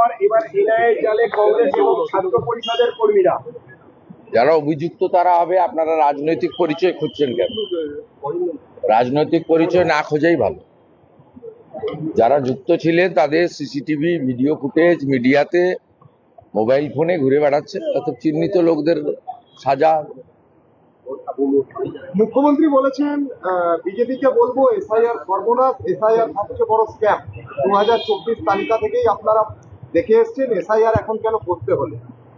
পর এবার এনআইএ জালে কংগ্রেস এবং ছাত্র পরিষদের কর্মীরা। যারা অভিযুক্ত তারা হবে। আপনারা রাজনৈতিক পরিচয় খুঁজছেন কেন? রাজনৈতিক পরিচয় না খোঁজাই ভালো। যারা যুক্ত ছিলেন তাদের সিসিটিভি ভিডিও ফুটেজ মিডিয়াতে মোবাইল ফোনে ঘুরে বেড়াচ্ছে, অত চিহ্নিত লোকদের সাজা। মুখ্যমন্ত্রী বলেছেন বিজেপিকে বলবো এসআইআর সর্বনাশ, এসআইআর সবচেয়ে বড় স্ক্যাম। 2024 তালিকা থেকেই আপনারা দেখে এসছেন, এসআইআর এখন কেন করতে হলো?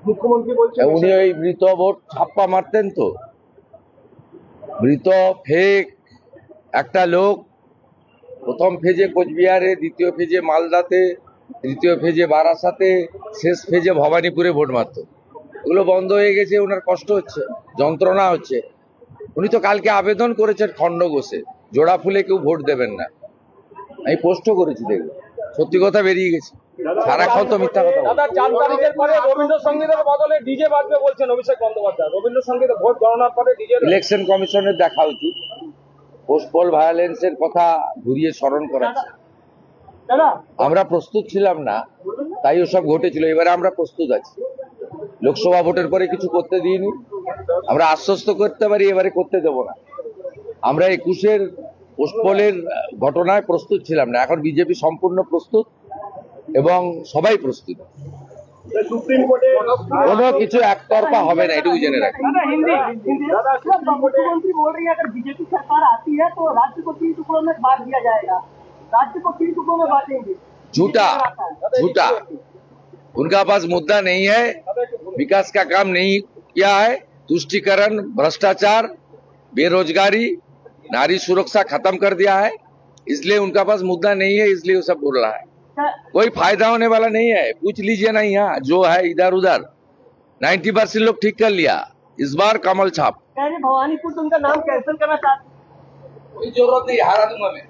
মুখ্যমন্ত্রী বলছেন উনি ওই মৃত ভোট ছাপ্পা মারতেন তো। মৃত ফেক একটা লোক প্রথম ফেজে কোচবিহারে, দ্বিতীয় ফেজে মালদাতে, তৃতীয় ফেজে বারাসাতে, শেষ ফেজে ভবানীপুরে ভোট মারত। এগুলো বন্ধ হয়ে গেছে, ওনার কষ্ট হচ্ছে, যন্ত্রণা হচ্ছে। উনি তো কালকে আবেদন করেছেন খণ্ড বসে, জোড়া ফুলে কেউ ভোট দেবেন না। আমি পোস্টও করেছি, দেখবেন সত্যি কথা বেরিয়ে গেছে। সারাক্ষণ তো মিথ্যা কথা। দাদা 4 তারিখের পরে রবীন্দ্রসঙ্গীতের বদলে ডিজে বাজবে বলছেন অভিষেক বন্দ্যোপাধ্যায়। রবীন্দ্রসঙ্গীতে ভোট গণনার পরে ডিজে। ইলেকশন কমিশনের দেখা উচিত পোস্টপল ভায়োলেন্সের কথা ঘুরিয়ে স্মরণ করাচ্ছে। আমরা প্রস্তুত ছিলাম না, তাই ওসব ঘটেছিল। এবারে আমরা প্রস্তুত আছি। লোকসভা ভোটের পরে কিছু করতে দিইনি, আমরা আশ্বস্ত করতে পারি এবারে করতে দেব না। আমরা 21-এর পোস্টপলের ঘটনায় প্রস্তুত ছিলাম না, এখন বিজেপি সম্পূর্ণ প্রস্তুত এবং সবাই প্রস্তুত। সুপ্রিম কোর্টে কোনো কিছু একতরফা হবে না, এটুকু জেনে রাখি। मुख्यमंत्री बोल रही है अगर बीजेपी सरकार आती है तो राज्य को 3 टुकड़ों में बांट दिया जाएगा, राज्य को 3 टुकड़ों में बांटेंगे। झूठा झूठा, उनका पास मुद्दा नहीं है, विकास का काम नहीं किया है, तुष्टीकरण, भ्रष्टाचार, बेरोजगारी, नारी सुरक्षा खत्म कर दिया है, इसलिए उनका पास मुद्दा नहीं है, इसलिए वो सब बोल रहा है। कोई फायदा होने वाला नहीं है, पूछ लीजिए ना यहाँ जो है इधर उधर। 90% लोग ठीक कर लिया, इस बार कमल छाप। कह रहे भवानीपुर से उनका नाम कैंसिल करना चाहते। कोई जरूरत नहीं, हारा दूंगा मैं।